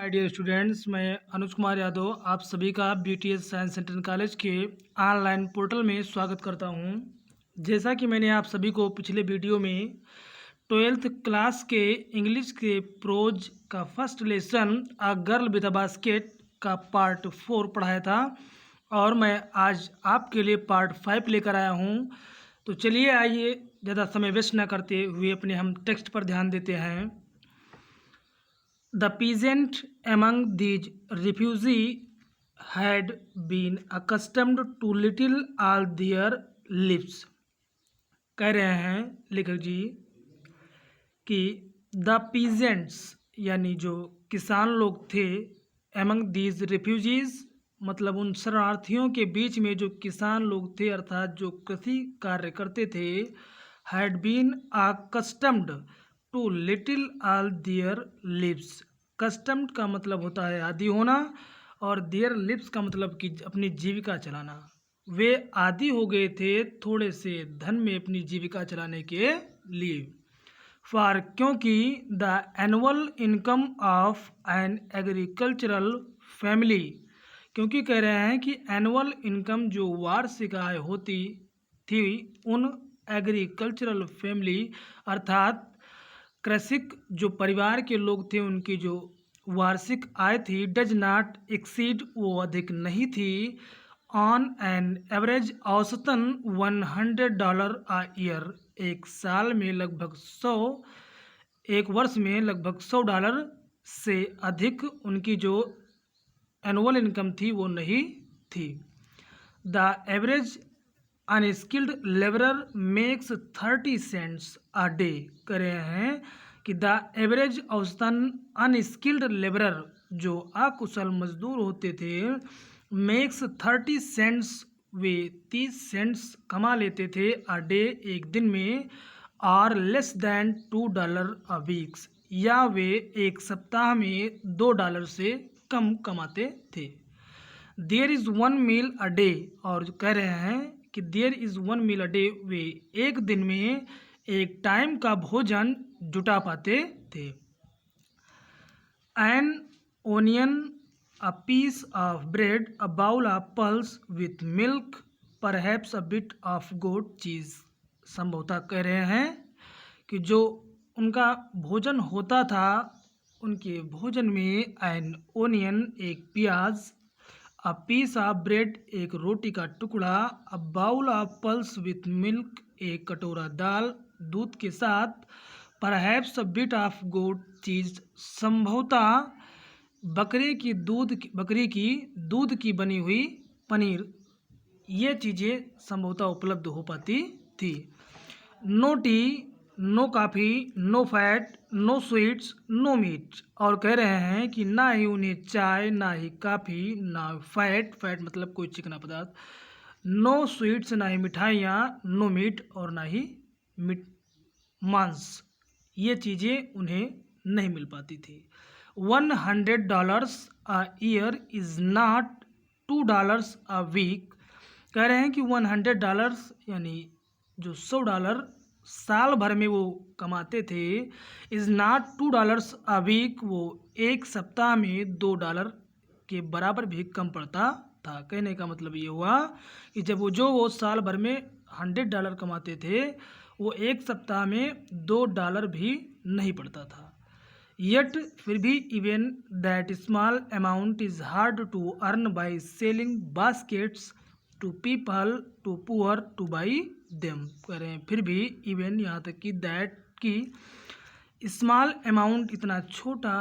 My dear students, मैं अनुज कुमार यादव आप सभी का बीटीएस साइंस सेंटर कॉलेज के ऑनलाइन पोर्टल में स्वागत करता हूं। जैसा कि मैंने आप सभी को पिछले वीडियो में 12th क्लास के इंग्लिश के प्रोज का first lesson a girl with a basket का पार्ट 4 पढ़ाया था और मैं आज आपके लिए पार्ट 5 लेकर आया हूं। तो चलिए आइए ज़्यादा समय वेस्ट न करते हुए अपने हम टेक्स्ट पर ध्यान देते हैं। The peasant among these refugees had been accustomed to little all their lives। कह रहे हैं लेखक जी कि द पीजेंट्स यानी जो किसान लोग थे, among these refugees मतलब उन शरणार्थियों के बीच में जो किसान लोग थे अर्थात जो कृषि कार्य करते थे, had been accustomed to little all their lives. Customed का मतलब होता है आदी होना और देयर लिव्स का मतलब कि अपनी जीविका चलाना। वे आदी हो गए थे थोड़े से धन में अपनी जीविका चलाने के लिए। फॉर क्योंकि the annual income of an agricultural family, क्योंकि कह रहे हैं कि एनुअल इनकम जो वार्षिक आय होती थी उन एग्रीकल्चरल फैमिली अर्थात कृषिक जो परिवार के लोग थे उनकी जो वार्षिक आय थी डज नॉट एक्सीड वो अधिक नहीं थी ऑन एन एवरेज औसतन $100 आ ईयर, एक साल में लगभग 100 एक वर्ष में लगभग $100 से अधिक उनकी जो एनुअल इनकम थी वो नहीं थी। The average unskilled labourer makes 30 cents a day. कह रहे हैं कि द एवरेज औसतन अनस्किल्ड लेबरर जो अकुशल मजदूर होते थे मेक्स 30 सेंट्स, वे 30 सेंट्स कमा लेते थे अ डे एक दिन में, और लेस दैन $2 अ वीक्स या वे एक सप्ताह में $2 से कम कमाते थे। There is 1 meal a day, और कह रहे हैं कि there is 1 meal a day, वे एक दिन में एक टाइम का भोजन जुटा पाते थे। An onion, a piece of bread, a bowl of pulse with milk, perhaps a bit of goat cheese. संभवतः कह रहे हैं कि जो उनका भोजन होता था उनके भोजन में एन ओनियन एक प्याज, अ पीस ऑफ ब्रेड एक रोटी का टुकड़ा, a bowl of pulse with milk एक कटोरा दाल दूध के साथ, perhaps a bit of goat cheese संभवतः बकरी की दूध की बनी हुई पनीर, ये चीज़ें संभवतः उपलब्ध हो पाती थी। No tea, no coffee, no fat, no sweets, no meat, और कह रहे हैं कि ना ही उन्हें चाय, ना ही काफ़ी, ना फैट मतलब कोई चिकना पदार्थ, नो स्वीट्स ना ही मिठाइयाँ, नो मीट और ना ही मांस, ये चीज़ें उन्हें नहीं मिल पाती थी। $100 a year is not $2 a week. कह रहे हैं कि $100 यानी जो $100 साल भर में वो कमाते थे, इज़ नॉट $2 अ वीक, वो एक सप्ताह में $2 के बराबर भी कम पड़ता था। कहने का मतलब ये हुआ कि जब वो साल भर में $100 कमाते थे वो एक सप्ताह में $2 भी नहीं पड़ता था। येट फिर भी even that small amount is hard to earn by selling baskets to people too poor to buy them. कह रहे हैं फिर भी इवन यहाँ तक कि दैट की स्मॉल अमाउंट, इतना छोटा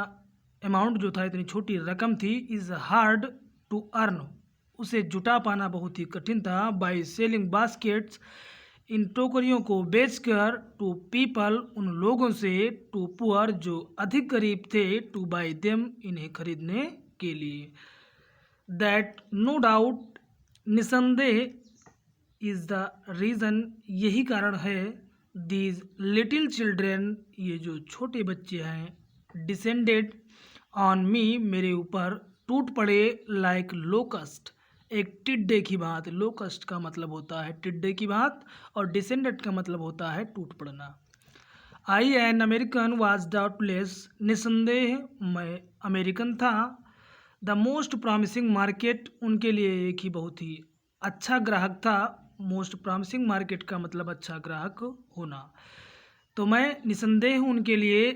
अमाउंट जो था, इतनी छोटी रकम थी, इज़ हार्ड टू अर्न, उसे जुटा पाना बहुत ही कठिन था, बाई सेलिंग बास्केट्स, इन टोकरियों को बेचकर, टू पीपल उन लोगों से, टू पुअर जो अधिक गरीब थे, टू बाई देम इन्हें खरीदने के लिए। दैट नो डाउट निसंदेह इज़ द रीज़न, यही कारण है, दीज लिटिल चिल्ड्रेन ये जो छोटे बच्चे हैं, डिसेंडेड ऑन मी मेरे ऊपर टूट पड़े, लाइक लोकस्ट एक टिड्डे की बात। लोकस्ट का मतलब होता है टिड्डे की बात और डिसेंडेड का मतलब होता है टूट पड़ना। I an American was doubtless, निसंदेह मैं अमेरिकन था। द मोस्ट प्रॉमिसिंग मार्केट, उनके लिए एक ही बहुत ही अच्छा ग्राहक था। मोस्ट प्रॉमिसिंग मार्केट का मतलब अच्छा ग्राहक होना। तो मैं निसंदेह उनके लिए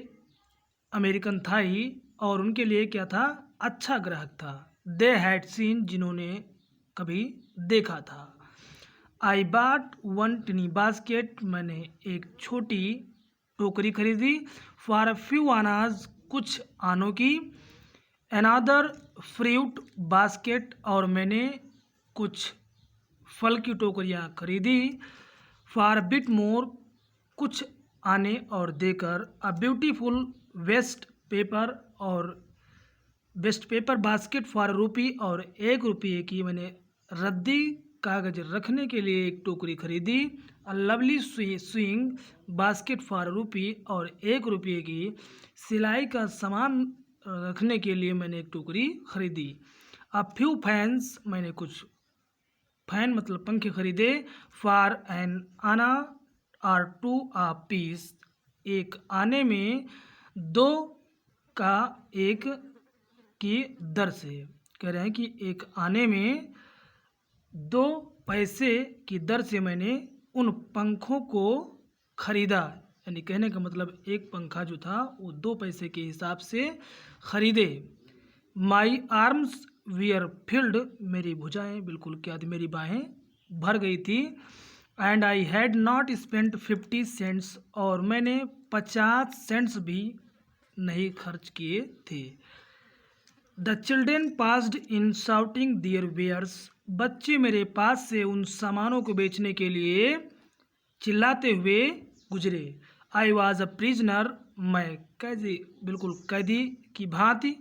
अमेरिकन था ही, और उनके लिए क्या था, अच्छा ग्राहक था। दे हैड सीन, जिन्होंने कभी देखा था। आई बाट वन टिनी बास्केट, मैंने एक छोटी टोकरी खरीदी। फॉर अ फ्यू आनाज, कुछ आनों की। अनादर फ्रूट बास्केट, और मैंने कुछ फल की टोकरियाँ खरीदी। फॉर बिट मोर, कुछ आने और देकर। अ ब्यूटीफुल वेस्ट पेपर, और waste paper basket for rupee, और 1 रुपये की मैंने रद्दी कागज रखने के लिए एक टोकरी खरीदी। A lovely swing basket for rupee, और 1 रुपये की सिलाई का सामान रखने के लिए मैंने एक टोकरी खरीदी। अ फ्यू फैंस, मैंने कुछ फैन मतलब पंखे खरीदे। फॉर एन आना और टू आ पीस, एक आने में 2 का 1 की दर से। कह रहे हैं कि एक आने में 2 पैसे की दर से मैंने उन पंखों को खरीदा। यानी कहने का मतलब एक पंखा जो था वो 2 पैसे के हिसाब से खरीदे। माई आर्म्स वियर फिल्ड, मेरी भुजाएं बिल्कुल क्या थी, मेरी बाहें भर गई थी। And I had not spent 50 cents, और मैंने 50 सेंट्स भी नहीं खर्च किए थे। The children passed in shouting their wares, बच्चे मेरे पास से उन सामानों को बेचने के लिए चिल्लाते हुए गुजरे। आई वॉज अ प्रिजनर, मैं कैदी, बिल्कुल कैदी की भांति।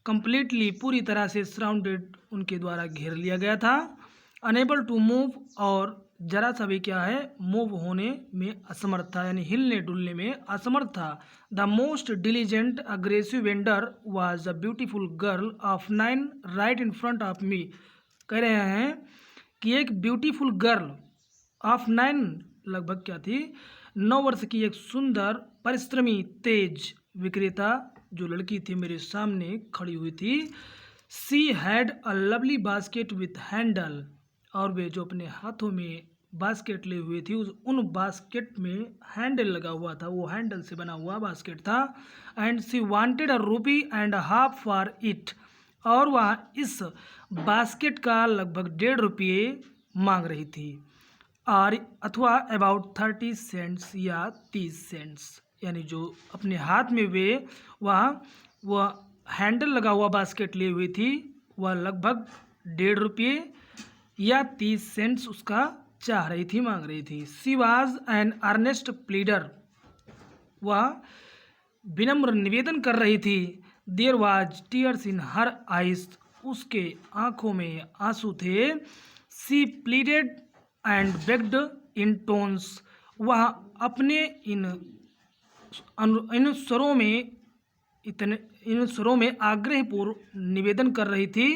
कंप्लीटली, पूरी तरह से। सराउंडेड, उनके द्वारा घेर लिया गया था। अनेबल टू मूव, और जरा सा भी क्या है, मूव होने में असमर्थ था, यानी हिलने डुलने में असमर्थ था। The most diligent aggressive vendor was a beautiful girl of 9 right in front of me. कह रहे हैं कि एक ब्यूटीफुल गर्ल ऑफ 9, लगभग क्या थी, 9 वर्ष की एक सुंदर परिश्रमी तेज विक्रेता जो लड़की थी मेरे सामने खड़ी हुई थी। She had a lovely basket with handle, और वे जो अपने हाथों में बास्केट लिए हुए थी उन बास्केट में हैंडल लगा हुआ था, वो हैंडल से बना हुआ बास्केट था। And she wanted a rupee and half for it, और वह इस बास्केट का लगभग 1.5 रुपये मांग रही थी, और अथवा अबाउट 30 सेंट्स या 30 सेंट्स, यानी जो अपने हाथ में वे वह हैंडल लगा हुआ बास्केट लिए हुई थी, वह लगभग 1.5 रुपये या 30 सेंट्स उसका चाह रही थी, मांग रही थी। She was an earnest pleader, वह विनम्र निवेदन कर रही थी। There was tears in her eyes, उसके आंखों में आंसू थे। She pleaded and begged in tones, वह अपने इन स्वरों में इन स्वरों में आग्रहपूर्व निवेदन कर रही थी।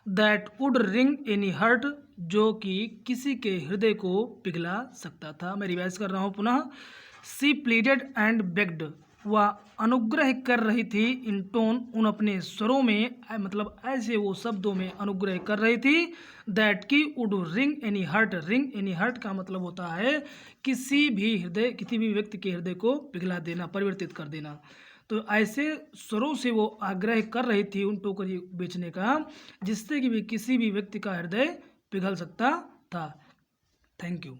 That would wring any heart, जो कि किसी के हृदय को पिघला सकता था। मैं रिवाइज कर रहा हूँ पुनः। सी प्लीडेड एंड बेग्ड, वह अनुग्रह कर रही थी। इन टोन, उन अपने स्वरों में, मतलब ऐसे वो शब्दों में अनुग्रह कर रही थी। दैट की would wring any heart, wring any heart का मतलब होता है किसी भी व्यक्ति के हृदय को पिघला देना, परिवर्तित कर देना। तो ऐसे स्वरों से वो आग्रह कर रही थी उन टोकरी बेचने का, जिससे कि भी किसी भी व्यक्ति का हृदय पिघल सकता था। Thank you.